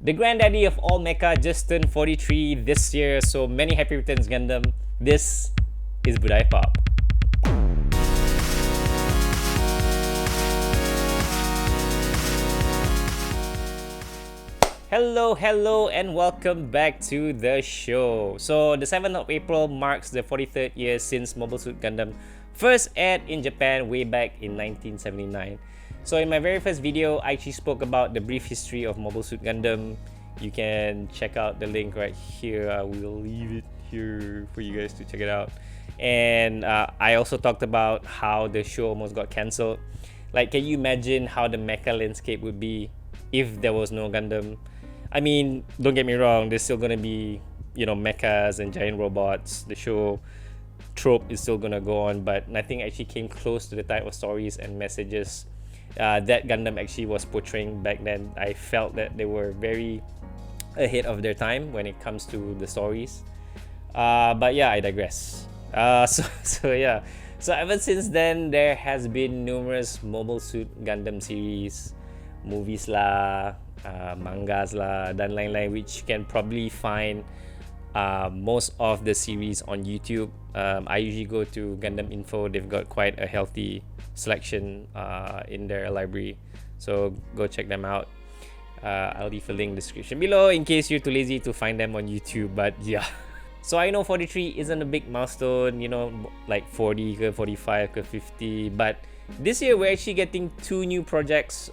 The granddaddy of all mecha just turned 43 this year, so many happy returns Gundam. This is Budaya Pop. Hello, and welcome back to the show. So the 7th of April marks the 43rd year since Mobile Suit Gundam first aired in Japan way back in 1979. So in my very first video, I actually spoke about the brief history of Mobile Suit Gundam. You can check out the link right here. I will leave it here for you guys to check it out. And I also talked about how the show almost got cancelled. Like, can you imagine how the mecha landscape would be if there was no Gundam? I mean, don't get me wrong, there's still gonna be, mechas and giant robots. The show trope is still gonna go on, but nothing actually came close to the type of stories and messages that Gundam actually was portraying back then. I felt that they were very ahead of their time when it comes to the stories. But yeah, I digress. So ever since then, there has been numerous Mobile Suit Gundam series, movies lah, mangas lah, dan lain-lain, which you can probably find most of the series on YouTube. I usually go to Gundam Info. They've got quite a healthy selection in their library, so go check them out. I'll leave a link in the description below in case you're too lazy to find them on YouTube. But yeah, so I know 43 isn't a big milestone, like 40 ke 45 ke 50, but this year we're actually getting two new projects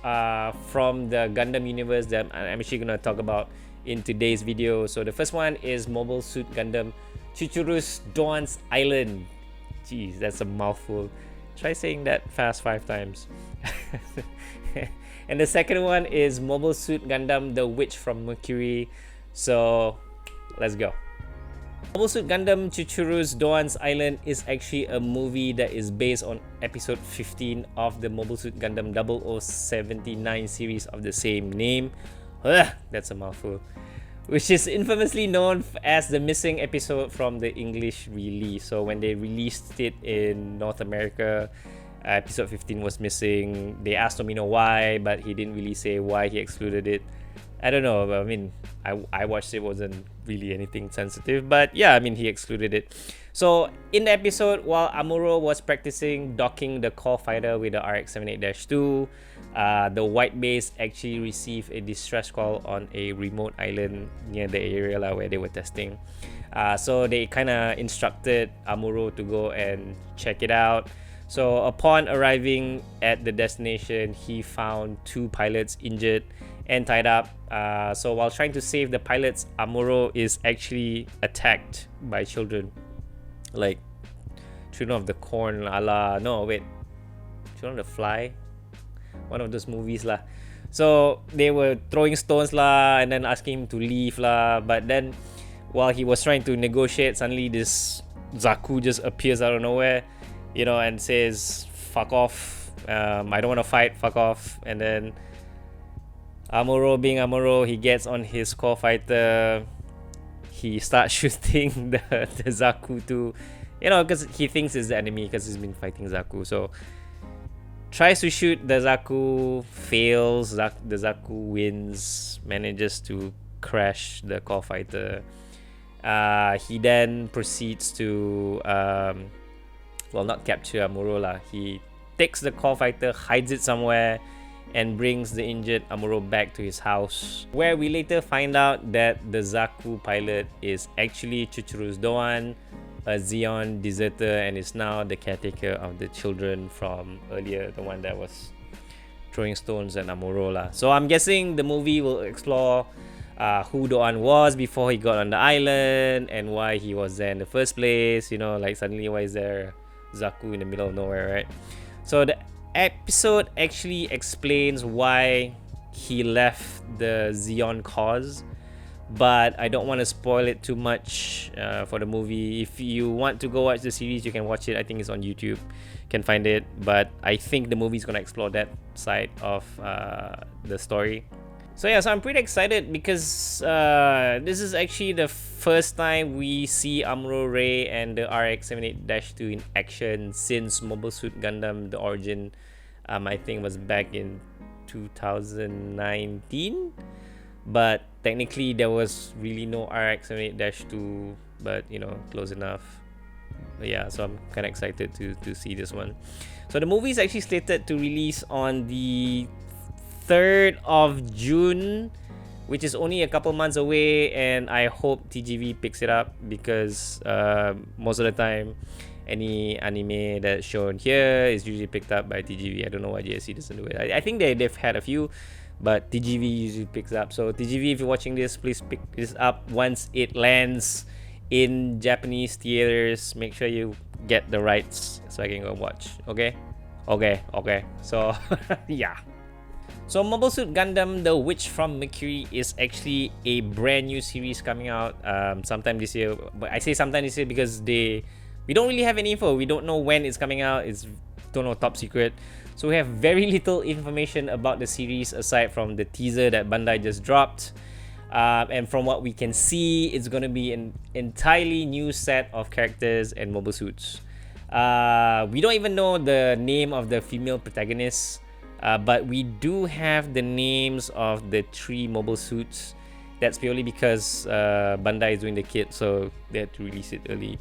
from the Gundam universe that I'm actually going to talk about in today's video. So the first one is Mobile Suit Gundam Chuchurus Doan's Island. Jeez, that's a mouthful. Try saying that fast 5 times. And the second one is Mobile Suit Gundam The Witch from Mercury. So let's go. Mobile Suit Gundam Chuchurus Doan's Island is actually a movie that is based on episode 15 of the Mobile Suit Gundam 0079 series of the same name. That's a mouthful. Which is infamously known as the missing episode from the English release. So when they released it in North America, episode 15 was missing. They asked Tomino why, but he didn't really say why he excluded it. I don't know. I mean, I watched it, wasn't really anything sensitive, but yeah, I mean, he excluded it. So in the episode, while Amuro was practicing docking the core fighter with the RX-78-2, the white base actually received a distress call on a remote island near the area where they were testing. So they kind of instructed Amuro to go and check it out. So upon arriving at the destination, he found 2 pilots injured and tied up. So while trying to save the pilots, Amuro is actually attacked by children. Like Children of the Corn Children of the Fly, one of those movies lah. So they were throwing stones lah and then asking him to leave lah. But then while he was trying to negotiate, suddenly this Zaku just appears out of nowhere, and says, fuck off, I don't want to fight, fuck off. And then Amuro, being Amuro, he gets on his core fighter. He starts shooting the Zaku too, because he thinks it's the enemy because he's been fighting Zaku. So tries to shoot the Zaku, fails. The Zaku wins, manages to crash the core fighter. He then proceeds to not capture Amuro lah. He takes the core fighter, hides it somewhere, and brings the injured Amuro back to his house, where we later find out that the Zaku pilot is actually Chuchurus Doan, a Zeon deserter, and is now the caretaker of the children from earlier, the one that was throwing stones at Amuro lah. So I'm guessing the movie will explore who Doan was before he got on the island and why he was there in the first place. Like suddenly why is there Zaku in the middle of nowhere, right? So the episode actually explains why he left the Zeon cause, but I don't want to spoil it too much for the movie. If you want to go watch the series, you can watch it. I think it's on YouTube, you can find it. But I think the movie is going to explore that side of the story. So yeah, so I'm pretty excited because this is actually the first time we see Amuro Ray and the RX-78-2 in action since Mobile Suit Gundam The Origin. I think was back in 2019. But technically there was really no RX-78-2, but you know, close enough. But yeah, so I'm kind of excited to see this one. So the movie is actually slated to release on the 3rd of June, which is only a couple months away, and I hope TGV picks it up, because most of the time any anime that's shown here is usually picked up by TGV. I don't know why JSC doesn't do it. I think they've had a few, but TGV usually picks up. So TGV, if you're watching this, please pick this up once it lands in Japanese theaters. Make sure you get the rights so I can go watch. Okay. So yeah. So Mobile Suit Gundam The Witch from Mercury is actually a brand new series coming out sometime this year. But I say sometime this year because we don't really have any info. We don't know when it's coming out. It's top secret. So we have very little information about the series aside from the teaser that Bandai just dropped. And from what we can see, it's going to be an entirely new set of characters and mobile suits. We don't even know the name of the female protagonists, but we do have the names of the 3 mobile suits. That's purely because Bandai is doing the kit, so they had to release it early.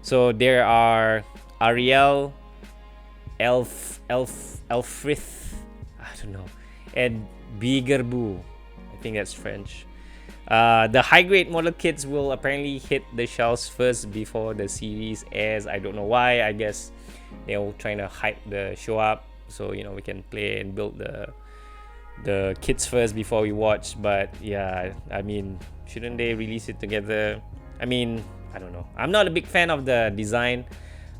So there are Ariel, Elfrith, I don't know, and Bigerbu. I think that's French. The high-grade model kits will apparently hit the shelves first before the series airs. I don't know why. I guess they're trying to hype the show up, so you know we can play and build the kits first before we watch. But yeah, I mean, shouldn't they release it together? I mean, I don't know. I'm not a big fan of the design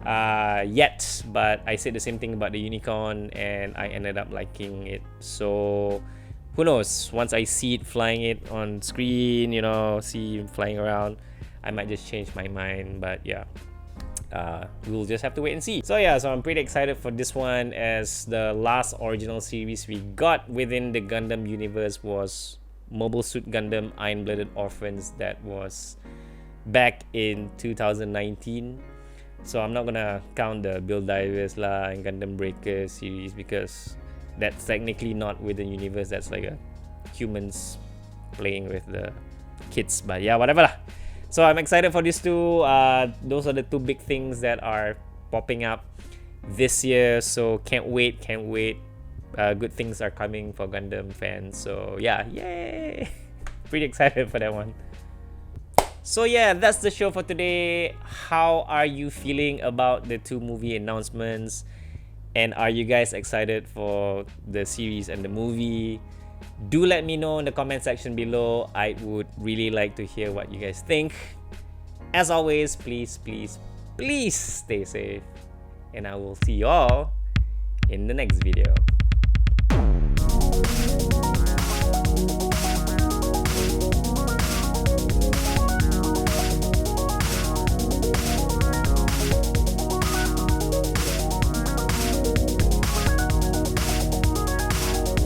yet, but I said the same thing about the unicorn and I ended up liking it. So who knows, once I see it flying it on screen, you know, see it flying around, I might just change my mind. But yeah, we'll just have to wait and see. So yeah, so I'm pretty excited for this one, as the last original series we got within the Gundam universe was Mobile Suit Gundam Iron-Blooded Orphans. That was back in 2019. So I'm not gonna count the Build Divers lah and Gundam Breaker series, because that's technically not within universe. That's like a humans playing with the kids. But yeah, whatever lah. So I'm excited for these two. Those are the 2 big things that are popping up this year. So can't wait. Good things are coming for Gundam fans. So yeah, yay! Pretty excited for that one. So yeah, that's the show for today. How are you feeling about the 2 movie announcements? And are you guys excited for the series and the movie? Do let me know in the comment section below. I would really like to hear what you guys think. As always, please stay safe. And I will see you all in the next video.